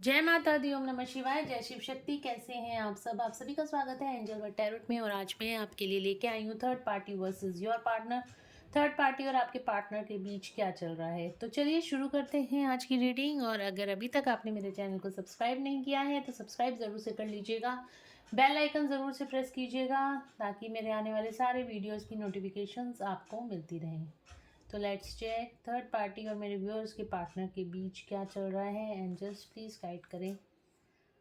जय माता दी, ओम नमः शिवाय, जय शिव शक्ति। कैसे हैं आप सब? आप सभी का स्वागत है एंजल वर्ड टैरोट में। और आज मैं आपके लिए लेके आई हूँ third party versus your partner. Third party और आपके पार्टनर के बीच क्या चल रहा है, तो चलिए शुरू करते हैं आज की रीडिंग। और अगर अभी तक आपने मेरे चैनल को सब्सक्राइब नहीं किया है तो सब्सक्राइब ज़रूर से कर लीजिएगा, बेल आइकन ज़रूर से प्रेस कीजिएगा ताकि मेरे आने वाले सारे वीडियोज़ की नोटिफिकेशंस आपको मिलती रहें। तो लेट्स चेक थर्ड पार्टी और मेरे व्यूअर्स के पार्टनर के बीच क्या चल रहा है। एंजल्स प्लीज़ गाइड करें,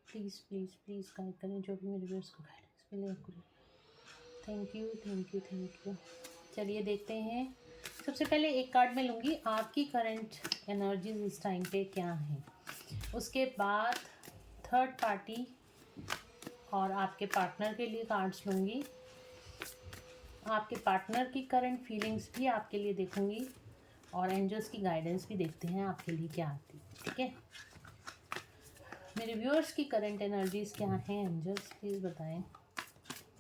प्लीज़ प्लीज़ प्लीज़ गाइड करें जो भी मेरे व्यूअर्स को गाइडेंस मिले। Thank you thank you thank you. चलिए देखते हैं। सबसे पहले एक कार्ड मैं लूँगी, आपकी करंट एनर्जीज इस टाइम पे क्या हैं। उसके बाद थर्ड पार्टी और आपके पार्टनर के लिए कार्ड्स लूँगी। आपके पार्टनर की करंट फीलिंग्स भी आपके लिए देखूँगी और एंजल्स की गाइडेंस भी देखते हैं आपके लिए क्या आती है। ठीक है, मेरे व्यूअर्स की करंट एनर्जीज क्या हैं? एंजल्स प्लीज़ बताएं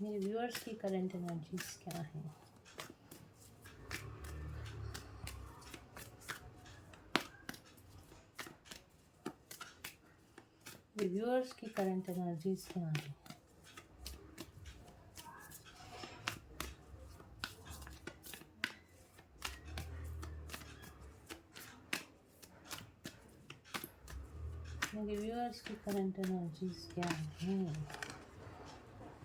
मेरे व्यूअर्स की करंट एनर्जीज क्या हैं। मेरे व्यूअर्स की करंट एनर्जीज क्या हैं। मेरे व्यूअर्स की करंट एनर्जीज क्या हैं।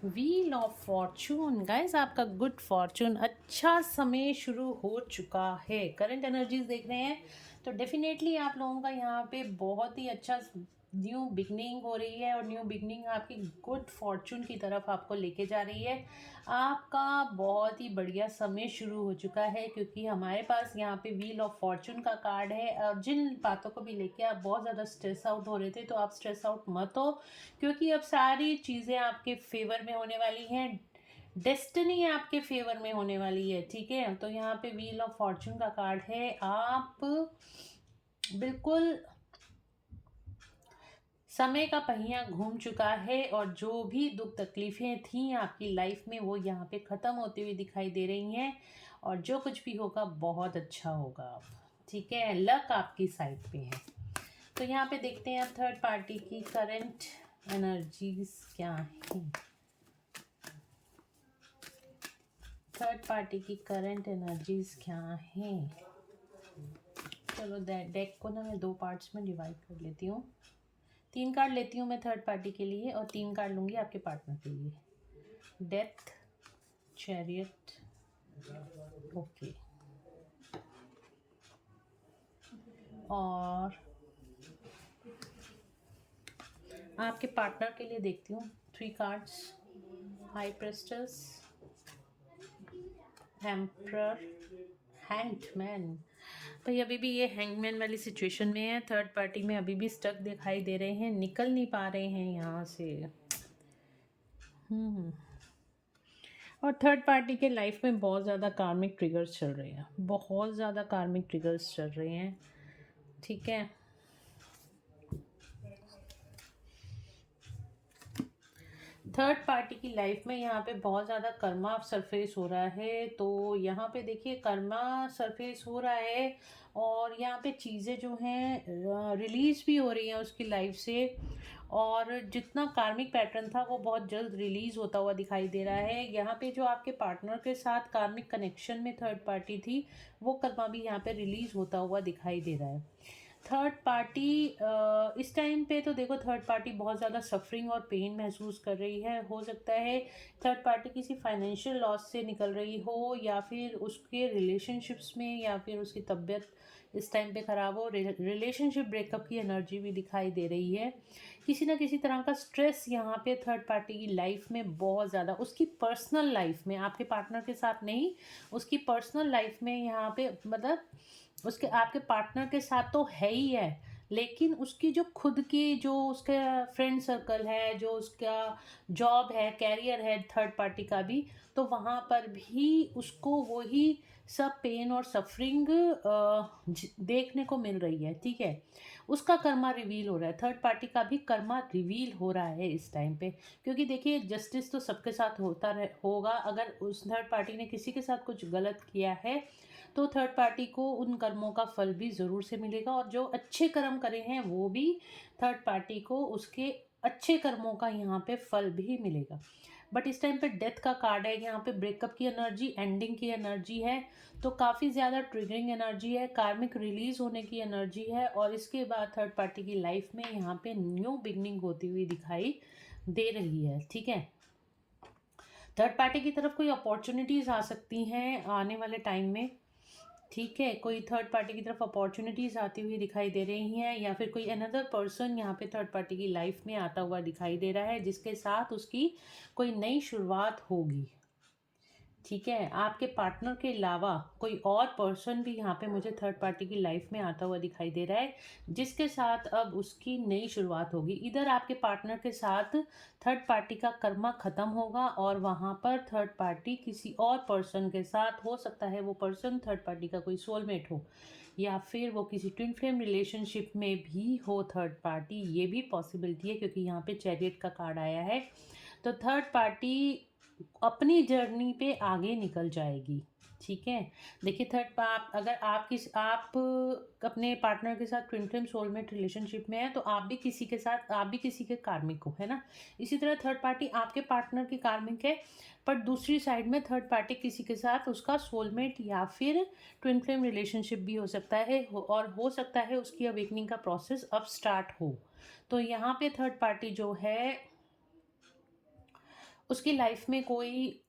व्हील ऑफ फॉर्चून गाइस, आपका गुड फॉर्चून, अच्छा समय शुरू हो चुका है। करंट एनर्जीज देख रहे हैं तो डेफिनेटली आप लोगों का यहाँ पे बहुत ही अच्छा न्यू बिगनिंग हो रही है और न्यू बिगनिंग आपकी गुड फॉर्चून की तरफ आपको लेके जा रही है। आपका बहुत ही बढ़िया समय शुरू हो चुका है क्योंकि हमारे पास यहाँ पे व्हील ऑफ फॉर्चून का कार्ड है। और जिन बातों को भी लेके आप बहुत ज़्यादा स्ट्रेस आउट हो रहे थे तो आप स्ट्रेस आउट मत हो, क्योंकि अब सारी चीज़ें आपके फेवर में होने वाली हैं। डेस्टिनी आपके फेवर में होने वाली है। ठीक है, तो यहाँ पे व्हील ऑफ फॉर्चून का कार्ड है। आप बिल्कुल समय का पहिया घूम चुका है और जो भी दुख तकलीफ़ें थी आपकी लाइफ में वो यहाँ पे ख़त्म होती हुई दिखाई दे रही हैं। और जो कुछ भी होगा बहुत अच्छा होगा अब। ठीक है, लक आपकी साइड पे है। तो यहाँ पे देखते हैं अब थर्ड पार्टी की करंट एनर्जीज क्या हैं। थर्ड पार्टी की करंट एनर्जीज क्या हैं। चलो डेक को ना मैं दो पार्ट्स में डिवाइड कर लेती हूँ। 3 कार्ड लेती हूँ मैं थर्ड पार्टी के लिए और 3 कार्ड लूँगी आपके पार्टनर के लिए। डेथ, चैरियट, ओके, और आपके पार्टनर के लिए देखती हूँ 3 cards. High priestess, emperor, hangman. भाई अभी भी ये हैंगमैन वाली सिचुएशन में है। थर्ड पार्टी में अभी भी स्टक दिखाई दे रहे हैं, निकल नहीं पा रहे हैं यहाँ से। और थर्ड पार्टी के लाइफ में बहुत ज़्यादा कार्मिक ट्रिगर्स चल रहे हैं, बहुत ज़्यादा कार्मिक ट्रिगर्स चल रहे हैं। ठीक है, थर्ड पार्टी की लाइफ में यहाँ पे बहुत ज़्यादा कर्मा सरफेस हो रहा है। तो यहाँ पे देखिए कर्मा सरफेस हो रहा है और यहाँ पे चीज़ें जो हैं रिलीज़ भी हो रही हैं उसकी लाइफ से। और जितना कार्मिक पैटर्न था वो बहुत जल्द रिलीज़ होता हुआ दिखाई दे रहा है। यहाँ पे जो आपके पार्टनर के साथ कार्मिक कनेक्शन में थर्ड पार्टी थी वो कर्मा भी यहाँ पे रिलीज़ होता हुआ दिखाई दे रहा है। थर्ड पार्टी इस टाइम पे तो देखो थर्ड पार्टी बहुत ज़्यादा सफरिंग और पेन महसूस कर रही है। हो सकता है थर्ड पार्टी किसी फाइनेंशियल लॉस से निकल रही हो या फिर उसके रिलेशनशिप्स में या फिर उसकी तबीयत इस टाइम पे ख़राब हो। रिलेशनशिप ब्रेकअप की एनर्जी भी दिखाई दे रही है। किसी ना किसी तरह का स्ट्रेस यहाँ पे थर्ड पार्टी की लाइफ में बहुत ज़्यादा, उसकी पर्सनल लाइफ में, आपके पार्टनर के साथ नहीं, उसकी पर्सनल लाइफ में यहाँ पे मतलब उसके आपके पार्टनर के साथ तो है ही है, लेकिन उसकी जो खुद की जो उसका फ्रेंड सर्कल है, जो उसका जॉब है, कैरियर है थर्ड पार्टी का भी, तो वहाँ पर भी उसको वही सब पेन और सफरिंग देखने को मिल रही है। ठीक है, उसका कर्मा रिवील हो रहा है, थर्ड पार्टी का भी कर्मा रिवील हो रहा है इस टाइम पे। क्योंकि देखिए जस्टिस तो सबके साथ होता होगा। अगर उस थर्ड पार्टी ने किसी के साथ कुछ गलत किया है तो थर्ड पार्टी को उन कर्मों का फल भी ज़रूर से मिलेगा, और जो अच्छे कर्म करे हैं वो भी थर्ड पार्टी को उसके अच्छे कर्मों का यहाँ पे फल भी मिलेगा। बट इस टाइम पे डेथ का कार्ड है, यहाँ पे ब्रेकअप की एनर्जी, एंडिंग की एनर्जी है, तो काफ़ी ज़्यादा ट्रिगरिंग एनर्जी है, कार्मिक रिलीज होने की एनर्जी है, और इसके बाद थर्ड पार्टी की लाइफ में यहाँ पे न्यू बिगनिंग होती हुई दिखाई दे रही है। ठीक है, थर्ड पार्टी की तरफ कोई अपॉर्चुनिटीज़ आ सकती हैं आने वाले टाइम में। ठीक है, कोई थर्ड पार्टी की तरफ अपॉर्चुनिटीज़ आती हुई दिखाई दे रही हैं, या फिर कोई अनदर पर्सन यहाँ पे थर्ड पार्टी की लाइफ में आता हुआ दिखाई दे रहा है, जिसके साथ उसकी कोई नई शुरुआत होगी। ठीक है, आपके पार्टनर के अलावा कोई और पर्सन भी यहाँ पे मुझे थर्ड पार्टी की लाइफ में आता हुआ दिखाई दे रहा है, जिसके साथ अब उसकी नई शुरुआत होगी। इधर आपके पार्टनर के साथ थर्ड पार्टी का कर्मा ख़त्म होगा, और वहाँ पर थर्ड पार्टी किसी और पर्सन के साथ हो सकता है, वो पर्सन थर्ड पार्टी का कोई सोलमेट हो, या फिर वो किसी ट्विन फ्लेम रिलेशनशिप में भी हो थर्ड पार्टी, ये भी पॉसिबिलिटी है, क्योंकि यहाँ पे चैरियट का कार्ड आया है। तो थर्ड पार्टी अपनी जर्नी पे आगे निकल जाएगी। ठीक है, देखिए आप अगर आप अपने पार्टनर के साथ ट्विन फ्लेम सोलमेट रिलेशनशिप में है, तो आप भी किसी के साथ, आप भी किसी के कार्मिक हो, है ना। इसी तरह थर्ड पार्टी आपके पार्टनर की कार्मिक है, पर दूसरी साइड में थर्ड पार्टी किसी के साथ उसका सोलमेट या फिर ट्विन फ्लेम रिलेशनशिप भी हो सकता है, और हो सकता है उसकी अवेकनिंग का प्रोसेस अब स्टार्ट हो। तो यहाँ पे थर्ड पार्टी जो है, उसकी लाइफ में कोई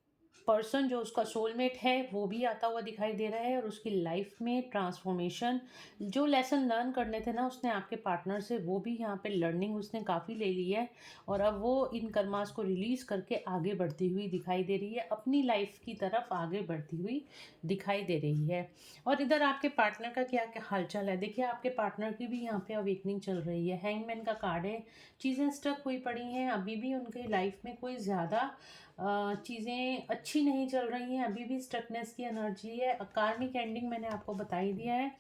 पर्सन जो उसका सोलमेट है वो भी आता हुआ दिखाई दे रहा है, और उसकी लाइफ में ट्रांसफॉर्मेशन, जो लेसन लर्न करने थे ना उसने आपके पार्टनर से, वो भी यहाँ पे लर्निंग उसने काफ़ी ले ली है, और अब वो इन कर्मास को रिलीज़ करके आगे बढ़ती हुई दिखाई दे रही है, अपनी लाइफ की तरफ आगे बढ़ती हुई दिखाई दे रही है। और इधर आपके पार्टनर का क्या क्या हालचाल है, देखिए आपके पार्टनर की भी यहाँ पे अवेकनिंग चल रही है, हैंगमैन का कार्ड है। चीज़ें स्टक हुई पड़ी हैं, अभी भी उनके लाइफ में कोई ज़्यादा चीज़ें अच्छी नहीं चल रही हैं, अभी भी स्टकनेस की एनर्जी है। कार्मिक एंडिंग मैंने आपको बता ही दिया है,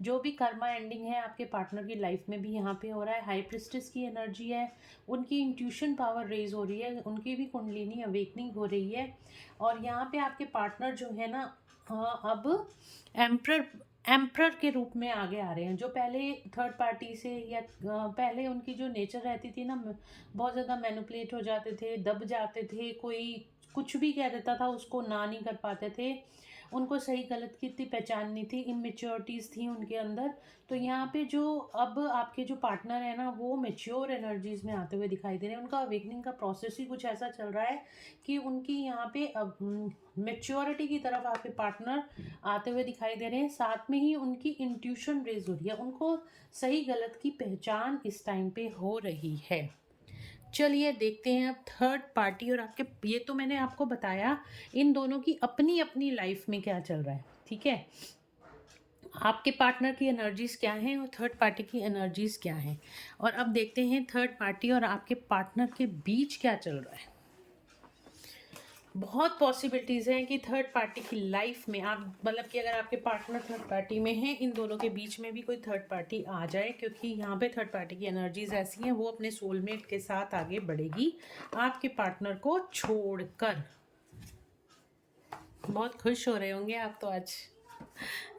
जो भी कर्मा एंडिंग है आपके पार्टनर की लाइफ में भी यहाँ पे हो रहा है। हाई प्रिस्टेस की एनर्जी है, उनकी इंट्यूशन पावर रेज हो रही है, उनकी भी कुंडलिनी अवेकनिंग हो रही है, और यहाँ पे आपके पार्टनर जो है ना, अब एम्प्रर एम्प्रर के रूप में आगे आ रहे हैं। जो पहले थर्ड पार्टी से, या पहले उनकी जो नेचर रहती थी ना, बहुत ज़्यादा मैनिपुलेट हो जाते थे, दब जाते थे, कोई कुछ भी कह देता था उसको ना नहीं कर पाते थे, उनको सही गलत की इतनी पहचान नहीं थी, इमेच्योरिटीज़ थी उनके अंदर। तो यहाँ पे जो अब आपके जो पार्टनर है ना, वो मेच्योर एनर्जीज़ में आते हुए दिखाई दे रहे हैं। उनका अवेकनिंग का प्रोसेस ही कुछ ऐसा चल रहा है कि उनकी यहाँ पे अब मेच्योरिटी की तरफ आपके पार्टनर आते हुए दिखाई दे रहे हैं। साथ में ही उनकी इंट्यूशन रेज हो रही है, उनको सही गलत की पहचान इस टाइम पे हो रही है। चलिए देखते हैं अब थर्ड पार्टी और आपके, ये तो मैंने आपको बताया इन दोनों की अपनी अपनी लाइफ में क्या चल रहा है। ठीक है, आपके पार्टनर की एनर्जीज़ क्या हैं और थर्ड पार्टी की एनर्जीज़ क्या हैं, और अब देखते हैं थर्ड पार्टी और आपके पार्टनर के बीच क्या चल रहा है। बहुत पॉसिबिलिटीज़ हैं कि थर्ड पार्टी की लाइफ में आप, मतलब कि अगर आपके पार्टनर थर्ड पार्टी में हैं, इन दोनों के बीच में भी कोई थर्ड पार्टी आ जाए, क्योंकि यहाँ पे थर्ड पार्टी की एनर्जीज ऐसी हैं, वो अपने सोलमेट के साथ आगे बढ़ेगी आपके पार्टनर को छोड़कर। बहुत खुश हो रहे होंगे आप तो आज,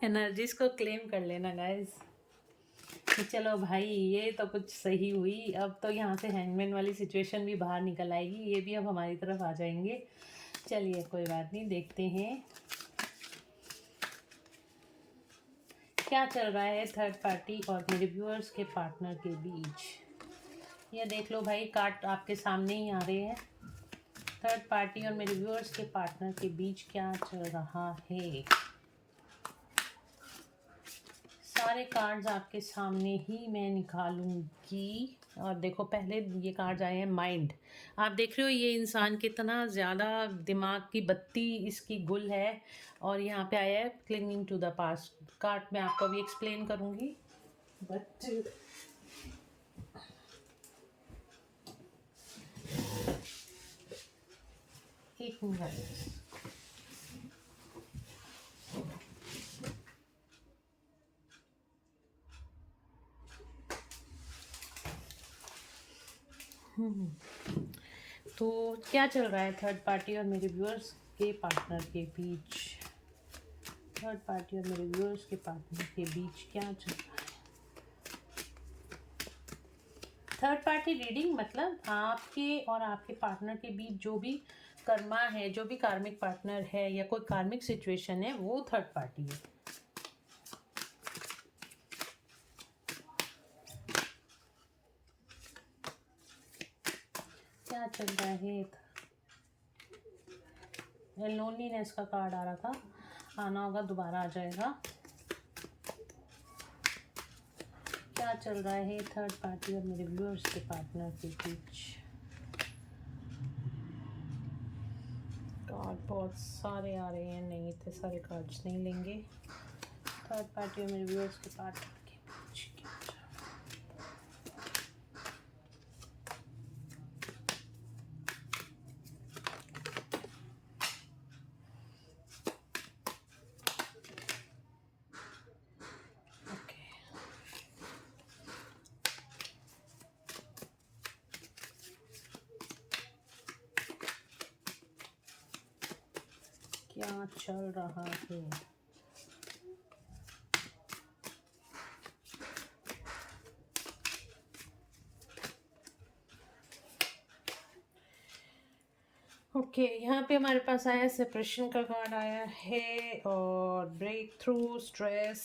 एनर्जीज को क्लेम कर लेना गाइस। तो चलो भाई, ये तो कुछ सही हुई। अब तो यहाँ से हैंगमैन वाली सिचुएशन भी बाहर निकल आएगी, ये भी अब हमारी तरफ आ जाएंगे। चलिए कोई बात नहीं, देखते हैं क्या चल रहा है थर्ड पार्टी और मेरे व्यूअर्स के पार्टनर के बीच। ये देख लो भाई, कार्ड आपके सामने ही आ रहे हैं। थर्ड पार्टी और मेरे व्यूअर्स के पार्टनर के बीच क्या चल रहा है, सारे कार्ड्स आपके सामने ही मैं निकालूंगी। और देखो, पहले ये कार्ड्स आए हैं माइंड। आप देख रहे हो ये इंसान कितना ज़्यादा दिमाग की बत्ती इसकी गुल है, और यहाँ पे आया है clinging to the past. Card मैं आपको अभी एक्सप्लेन करूँगी, बट एक मिनट। तो क्या चल रहा है थर्ड पार्टी और मेरे व्यूअर्स के पार्टनर के बीच। थर्ड पार्टी और मेरे व्यूअर्स के पार्टनर के बीच क्या चल रहा है। थर्ड पार्टी रीडिंग मतलब आपके और आपके पार्टनर के बीच जो भी कर्मा है, जो भी कार्मिक पार्टनर है या कोई कार्मिक सिचुएशन है, वो थर्ड पार्टी है। क्या चल रहा है। लोनलीनेस का कार्ड आ रहा था, आना होगा, दोबारा आ जाएगा। क्या चल रहा है थर्ड पार्टी और मेरे व्यूअर्स के पार्टनर के बीच। कार्ड बहुत सारे आ रहे हैं, नहीं इतने सारे कार्ड्स नहीं लेंगे। थर्ड पार्टी और मेरे व्यूअर्स के पार्टनर के बीच क्या चल रहा है। ओके, क्या चल रहा है। ओके, यहाँ पे हमारे पास आया सेपरेशन का कार्ड आया है और ब्रेक थ्रू, स्ट्रेस।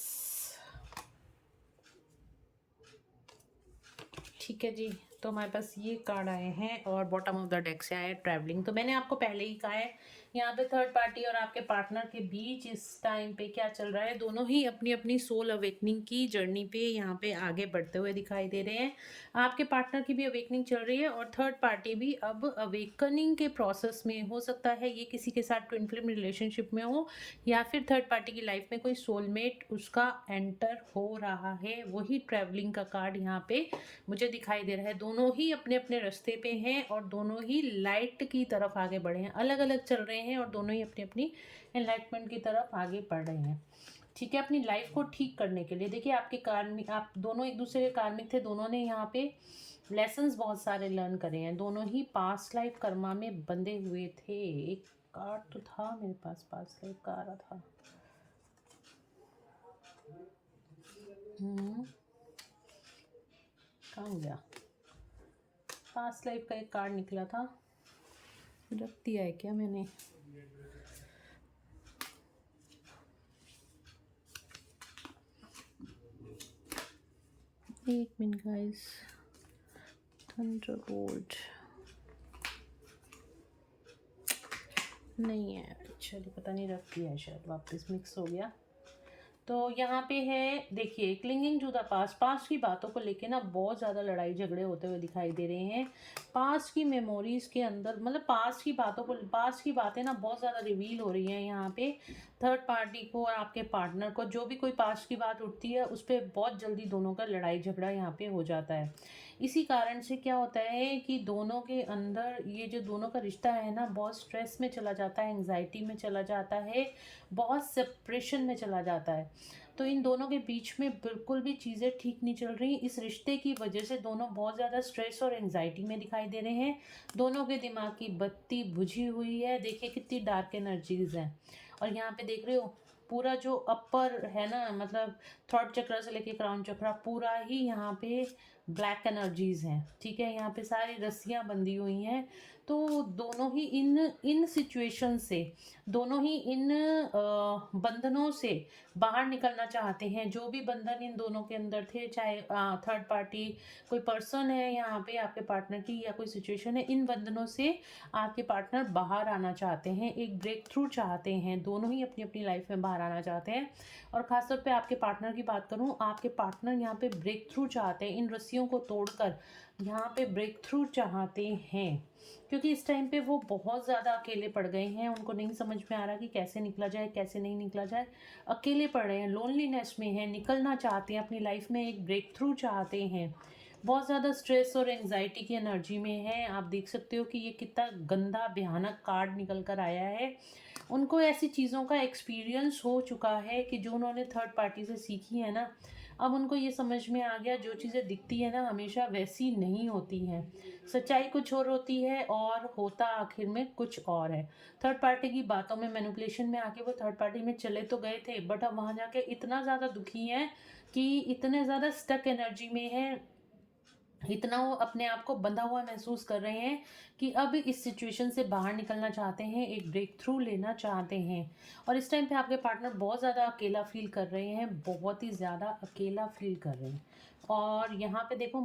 ठीक है जी, तो हमारे पास ये कार्ड आए हैं और बॉटम ऑफ द डेक से आया है ट्रैवलिंग। तो मैंने आपको पहले ही कहा है यहाँ पे थर्ड पार्टी और आपके पार्टनर के बीच इस टाइम पे क्या चल रहा है। दोनों ही अपनी अपनी सोल अवेकनिंग की जर्नी पे यहाँ पे आगे बढ़ते हुए दिखाई दे रहे हैं। आपके पार्टनर की भी अवेकनिंग चल रही है और थर्ड पार्टी भी अब अवेकनिंग के प्रोसेस में, हो सकता है ये किसी के साथ ट्विन फ्लेम रिलेशनशिप में हो या फिर थर्ड पार्टी की लाइफ में कोई सोलमेट उसका एंटर हो रहा है। वही ट्रैवलिंग का कार्ड यहाँ पे मुझे दिखाई दे रहा है। दोनों ही अपने अपने रास्ते पे हैं और दोनों ही लाइट की तरफ आगे बढ़े हैं, अलग अलग चल रहे हैं और दोनों ही अपनी अपनी एनलाइटमेंट की तरफ आगे बढ़ रहे हैं। ठीक है, अपनी लाइफ को ठीक करने के लिए। देखिए आपके कार्मिक, आप दोनों एक दूसरे के कार्मिक थे, दोनों ने यहाँ पे लेसन्स बहुत सारे लर्न करे हैं। दोनों ही पास्ट लाइफ कर्मा में बंधे हुए थे। एक कार्ड तो था मेरे पास पास्ट लाइफ का आ रहा था। कहाँ गया? पास्ट लाइफ का एक कार्ड निकला था, रख दिया है क्या मैंने? एक मिनट गाइस। थंडरबोल्ट नहीं है, चलिए पता नहीं, रख दिया है शायद, वापस मिक्स हो गया। तो यहाँ पे है, देखिए clinging to the past. Past की बातों को लेके ना बहुत ज़्यादा लड़ाई झगड़े होते हुए दिखाई दे रहे हैं। पास्ट की मेमोरीज़ के अंदर, मतलब पास्ट की बातों को, पास्ट की बातें ना बहुत ज़्यादा रिवील हो रही हैं यहाँ पे। थर्ड पार्टी को और आपके पार्टनर को, जो भी कोई पास्ट की बात उठती है उस पर बहुत जल्दी दोनों का लड़ाई झगड़ा यहाँ पे हो जाता है। इसी कारण से क्या होता है कि दोनों के अंदर ये जो दोनों का रिश्ता है ना, बहुत स्ट्रेस में चला जाता है, एंग्जाइटी में चला जाता है, बहुत सेपरेशन में चला जाता है। तो इन दोनों के बीच में बिल्कुल भी चीज़ें ठीक नहीं चल रही। इस रिश्ते की वजह से दोनों बहुत ज़्यादा स्ट्रेस और एंग्जाइटी में दिखाई दे रहे हैं। दोनों के दिमाग की बत्ती बुझी हुई है। देखिए कितनी डार्क एनर्जीज हैं। और यहाँ पे देख रहे हो पूरा जो अपर है ना, मतलब थ्रॉट चक्र से लेके क्राउन चक्र, पूरा ही यहाँ पे ब्लैक एनर्जीज हैं। ठीक है, यहाँ पे सारी रस्सियाँ बंधी हुई हैं। तो दोनों ही इन इन सिचुएशन से, दोनों ही इन बंधनों से बाहर निकलना चाहते हैं। जो भी बंधन इन दोनों के अंदर थे, चाहे थर्ड पार्टी कोई पर्सन है यहाँ पे आपके पार्टनर की या कोई सिचुएशन है, इन बंधनों से आपके पार्टनर बाहर आना चाहते हैं, एक ब्रेक थ्रू चाहते हैं। दोनों ही अपनी अपनी लाइफ में बाहर आना चाहते हैं। और ख़ासतौर पे आपके पार्टनर की बात करूँ, आपके पार्टनर यहाँ पे ब्रेक थ्रू चाहते हैं, इन रस्सियों को तोड़कर यहाँ पे ब्रेक थ्रू चाहते हैं। क्योंकि इस टाइम पे वो बहुत ज़्यादा अकेले पड़ गए हैं। उनको नहीं समझ में आ रहा कि कैसे निकला जाए, कैसे नहीं निकला जाए। अकेले पड़ रहे हैं, लोनलीनेस में हैं, निकलना चाहते हैं, अपनी लाइफ में एक ब्रेक थ्रू चाहते हैं। बहुत ज़्यादा स्ट्रेस और एंग्जाइटी की एनर्जी में है। आप देख सकते हो कि ये कितना गंदा भयानक कार्ड निकल कर आया है। उनको ऐसी चीज़ों का एक्सपीरियंस हो चुका है कि जो उन्होंने थर्ड पार्टी से सीखी है ना, अब उनको ये समझ में आ गया जो चीज़ें दिखती है ना हमेशा वैसी नहीं होती हैं, सच्चाई कुछ और होती है और होता आखिर में कुछ और है। थर्ड पार्टी की बातों में मैनिपुलेशन में आके वो थर्ड पार्टी में चले तो गए थे, बट अब वहाँ जाके इतना ज़्यादा दुखी हैं कि इतने ज़्यादा स्टक एनर्जी में हैं, इतना वो अपने आप को बंधा हुआ महसूस कर रहे हैं कि अब इस सिचुएशन से बाहर निकलना चाहते हैं, एक ब्रेक थ्रू लेना चाहते हैं। और इस टाइम पे आपके पार्टनर बहुत ज़्यादा अकेला फील कर रहे हैं, बहुत ही ज़्यादा अकेला फील कर रहे हैं। और यहाँ पे देखो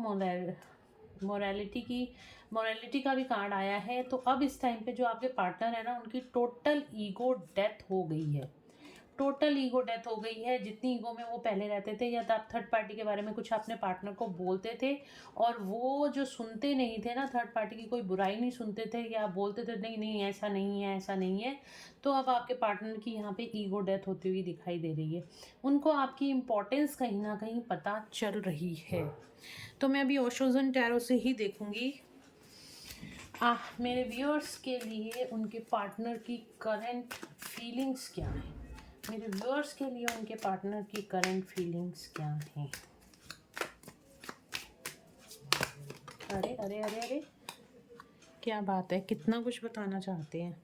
मोरालिटी की मोरालिटी का भी कार्ड आया है। तो अब इस टाइम पे जो आपके पार्टनर है ना उनकी टोटल ईगो डेथ हो गई है, टोटल ईगो डेथ हो गई है। जितनी ईगो में वो पहले रहते थे, या तो आप थर्ड पार्टी के बारे में कुछ अपने पार्टनर को बोलते थे और वो जो सुनते नहीं थे ना, थर्ड पार्टी की कोई बुराई नहीं सुनते थे या बोलते थे नहीं नहीं ऐसा नहीं है ऐसा नहीं है, तो अब आपके पार्टनर की यहाँ पे ईगो डेथ होती हुई दिखाई दे रही है। उनको आपकी इम्पोर्टेंस कहीं ना कहीं पता चल रही है। तो मैं अभी ओशोजन टैरो से ही देखूंगी मेरे व्यूअर्स के लिए उनके पार्टनर की करंट फीलिंग्स क्या है। मेरे व्यूअर्स के लिए उनके पार्टनर की करंट फीलिंग्स क्या हैं। अरे अरे अरे अरे, क्या बात है, कितना कुछ बताना चाहते हैं।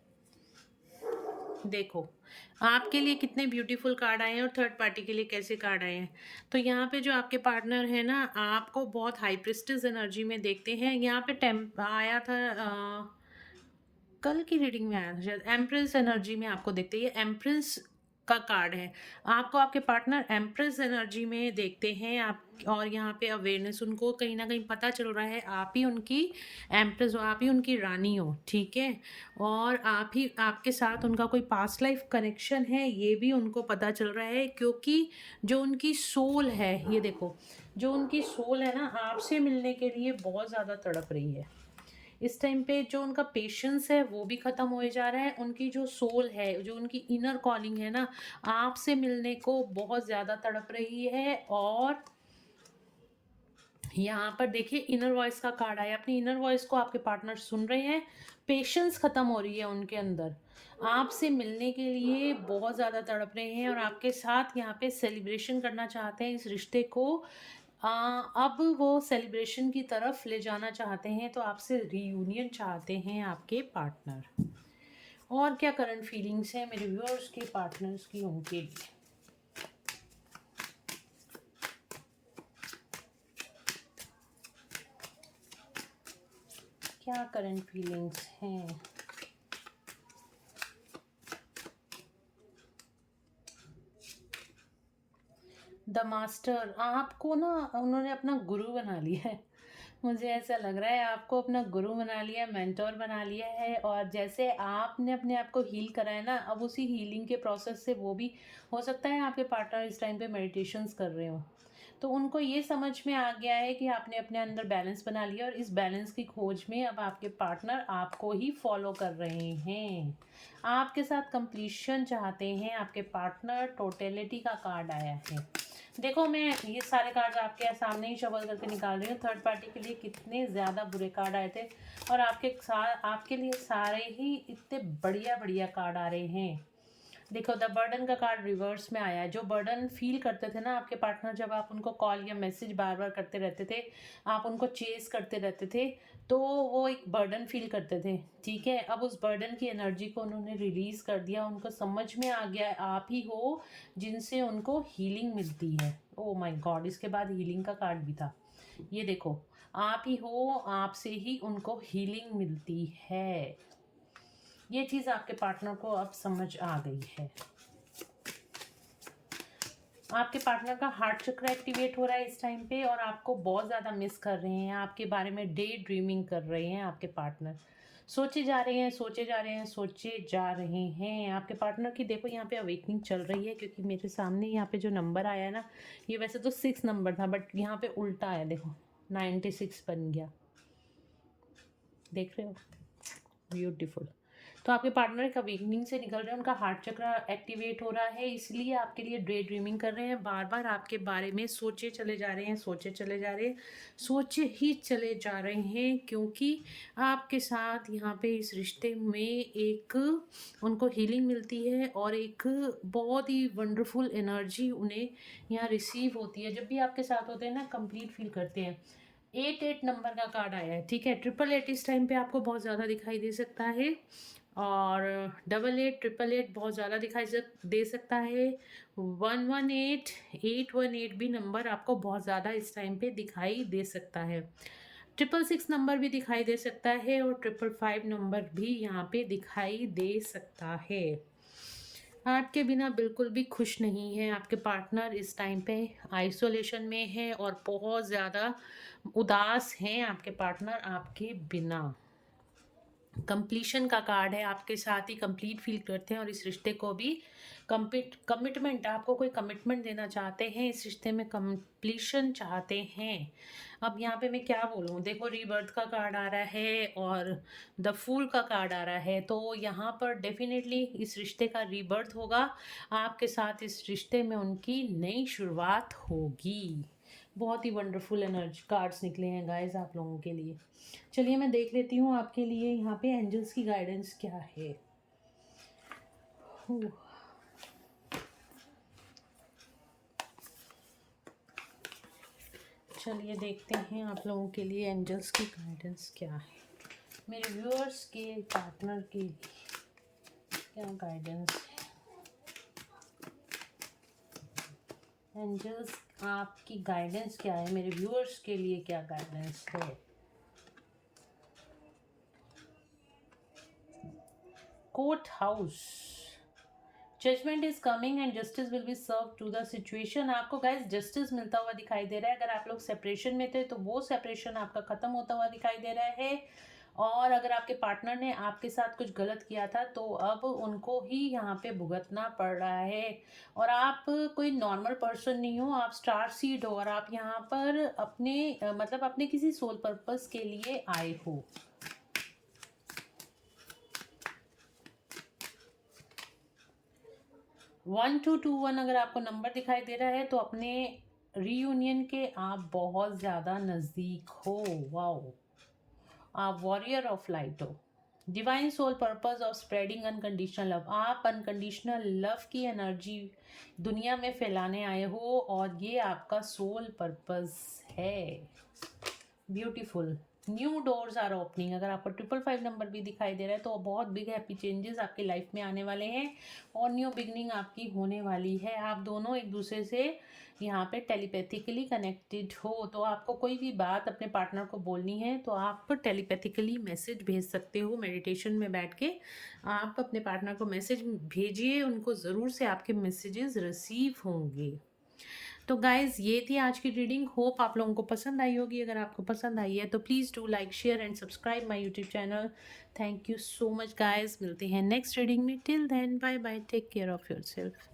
देखो आपके लिए कितने ब्यूटीफुल कार्ड आए हैं और थर्ड पार्टी के लिए कैसे कार्ड आए हैं। तो यहाँ पे जो आपके पार्टनर है ना, आपको बहुत हाई प्रिस्टिस एनर्जी में देखते हैं। यहाँ पे टेम्प आया था, कल की रीडिंग में आया था शायद, एम्प्रेस एनर्जी में आपको देखते हैं। ये एम्प्रेस का कार्ड है, आपको आपके पार्टनर एम्प्रेस एनर्जी में देखते हैं आप। और यहाँ पे अवेयरनेस, उनको कहीं ना कहीं पता चल रहा है आप ही उनकी एम्प्रेस हो, आप ही उनकी रानी हो, ठीक है। और आप ही, आपके साथ उनका कोई पास्ट लाइफ कनेक्शन है ये भी उनको पता चल रहा है, क्योंकि जो उनकी सोल है, ये देखो, जो उनकी सोल है ना आपसे मिलने के लिए बहुत ज़्यादा तड़प रही है। इस टाइम पे जो उनका पेशेंस है वो भी ख़त्म हो जा रहा है। उनकी जो सोल है, जो उनकी इनर कॉलिंग है ना, आपसे मिलने को बहुत ज़्यादा तड़प रही है। और यहाँ पर देखिए इनर वॉइस का कार्ड आया, अपनी इनर वॉइस को आपके पार्टनर सुन रहे हैं। पेशेंस ख़त्म हो रही है उनके अंदर, आपसे मिलने के लिए बहुत ज़्यादा तड़प रहे हैं और आपके साथ यहाँ पे सेलिब्रेशन करना चाहते हैं इस रिश्ते को। अब वो सेलिब्रेशन की तरफ ले जाना चाहते हैं, तो आपसे रीयूनियन चाहते हैं आपके पार्टनर। और क्या करंट फीलिंग्स हैं मेरे व्यूअर्स के पार्टनर्स की उनके लिए। क्या करंट फीलिंग्स हैं। द मास्टर, आपको ना उन्होंने अपना गुरु बना लिया है। मुझे ऐसा लग रहा है आपको अपना गुरु बना लिया है, मेंटोर बना लिया है। और जैसे आपने अपने आप को हील करा है ना, अब उसी हीलिंग के प्रोसेस से वो भी, हो सकता है आपके पार्टनर इस टाइम पे मेडिटेशंस कर रहे हो, तो उनको ये समझ में आ गया है कि आपने अपने अंदर बैलेंस बना लिया और इस बैलेंस की खोज में अब आपके पार्टनर आपको ही फॉलो कर रहे हैं, आपके साथ कंप्लीशन चाहते हैं आपके पार्टनर। टोटलिटी का कार्ड आया है। देखो मैं ये सारे कार्ड आपके सामने ही शफल करके निकाल रही हूँ। थर्ड पार्टी के लिए कितने ज़्यादा बुरे कार्ड आए थे और आपके साथ, आपके लिए सारे ही इतने बढ़िया बढ़िया कार्ड आ रहे हैं। देखो द बर्डन का कार्ड रिवर्स में आया है। जो बर्डन फील करते थे ना आपके पार्टनर, जब आप उनको कॉल या मैसेज बार बार करते रहते थे, आप उनको चेस करते रहते थे, तो वो एक बर्डन फील करते थे, ठीक है। अब उस बर्डन की एनर्जी को उन्होंने रिलीज़ कर दिया, उनको समझ में आ गया आप ही हो जिनसे उनको हीलिंग मिलती है। ओ माय गॉड, इसके बाद हीलिंग का कार्ड भी था। ये देखो, आप ही हो, आपसे ही उनको हीलिंग मिलती है। ये चीज़ आपके पार्टनर को अब समझ आ गई है। आपके पार्टनर का हार्ट चक्र एक्टिवेट हो रहा है इस टाइम पे और आपको बहुत ज़्यादा मिस कर रहे हैं, आपके बारे में डे ड्रीमिंग कर रहे हैं आपके पार्टनर। सोचे जा रहे हैं, सोचे जा रहे हैं, सोचे जा रहे हैं आपके पार्टनर की। देखो यहाँ पे अवेकनिंग चल रही है, क्योंकि मेरे सामने यहाँ पे जो नंबर आया है ना, ये वैसे तो 6 नंबर था, बट यहाँ पे उल्टा है, देखो 96 बन गया, देख रहे हो, ब्यूटीफुल। तो आपके पार्टनर एक अवेकनिंग से निकल रहे हैं, उनका हार्ट चक्र एक्टिवेट हो रहा है, इसलिए आपके लिए डे ड्रीमिंग कर रहे हैं, बार बार आपके बारे में सोचे चले जा रहे हैं, सोचे चले जा रहे हैं, सोचे ही चले जा रहे हैं, क्योंकि आपके साथ यहाँ पे इस रिश्ते में एक उनको हीलिंग मिलती है और एक बहुत ही वंडरफुल एनर्जी उन्हें यहाँ रिसीव होती है। जब भी आपके साथ होते हैं ना, कंप्लीट फील करते हैं। 88 नंबर का कार्ड आया है, ठीक है। 888 इस टाइम पे आपको बहुत ज़्यादा दिखाई दे सकता है, और 88 888 बहुत ज़्यादा दे सकता है। 118 818 भी नंबर आपको बहुत ज़्यादा इस टाइम पे दिखाई दे सकता है। 666 नंबर भी दिखाई दे सकता है, और 555 नंबर भी यहाँ पे दिखाई दे सकता है। आपके बिना बिल्कुल भी खुश नहीं है, आपके पार्टनर इस टाइम पे आइसोलेशन में है और बहुत ज़्यादा उदास हैं आपके पार्टनर आपके बिना। कंप्लीशन का कार्ड है, आपके साथ ही कंप्लीट फील करते हैं और इस रिश्ते को भी कमिटमेंट, आपको कोई कमिटमेंट देना चाहते हैं, इस रिश्ते में कंप्लीशन चाहते हैं। अब यहाँ पे मैं क्या बोलूँ, देखो रीबर्थ का कार्ड आ रहा है और द फूल का कार्ड आ रहा है, तो यहाँ पर डेफिनेटली इस रिश्ते का रीबर्थ होगा, आपके साथ इस रिश्ते में उनकी नई शुरुआत होगी। बहुत ही वंडरफुल एनर्जी कार्ड्स निकले हैं गाइस आप लोगों के लिए। चलिए मैं देख लेती हूँ आपके लिए यहाँ पे एंजल्स की गाइडेंस क्या है। चलिए देखते हैं आप लोगों के लिए एंजल्स की गाइडेंस क्या है, मेरे व्यूअर्स के पार्टनर के लिए क्या गाइडेंस है। एंजल्स आपकी गाइडेंस क्या है, मेरे व्यूअर्स के लिए क्या गाइडेंस है। Court house, judgement is coming and justice will be serve to the situation. आपको गाइस जस्टिस मिलता हुआ दिखाई दे रहा है। अगर आप लोग सेपरेशन में थे तो वो सेपरेशन आपका खत्म होता हुआ दिखाई दे रहा है, और अगर आपके पार्टनर ने आपके साथ कुछ गलत किया था तो अब उनको ही यहाँ पे भुगतना पड़ रहा है। और आप कोई नॉर्मल पर्सन नहीं हो, आप स्टार सीड हो, और आप यहाँ पर अपने मतलब अपने किसी सोल पर्पस के लिए आए हो। वन टू टू वन अगर आपको नंबर दिखाई दे रहा है तो अपने रीयूनियन के आप बहुत ज़्यादा नज़दीक हो। वाओ, आप वॉरियर ऑफ लाइट हो। Divine soul purpose of spreading unconditional love, आप अनकंडीशनल लव की एनर्जी दुनिया में फैलाने आए हो और ये आपका सोल पर्पस है। Beautiful, new doors are opening. अगर आपको 555 नंबर भी दिखाई दे रहा है तो बहुत बिग हैप्पी चेंजेस आपकी लाइफ में आने वाले हैं और न्यू बिगनिंग आपकी होने वाली है। आप दोनों एक दूसरे से यहाँ पे टेलीपैथिकली कनेक्टेड हो, तो आपको कोई भी बात अपने पार्टनर को बोलनी है तो आप टेलीपैथिकली मैसेज भेज सकते हो। मेडिटेशन में बैठ के आप अपने पार्टनर को मैसेज भेजिए, उनको ज़रूर से आपके मैसेजेस रिसीव होंगे। तो गाइज़ ये थी आज की रीडिंग, होप आप लोगों को पसंद आई होगी। अगर आपको पसंद आई है तो please do like share and subscribe my YouTube channel. Thank you so much guys, मिलते हैं नेक्स्ट रीडिंग में। Till then bye bye, take care of yourself.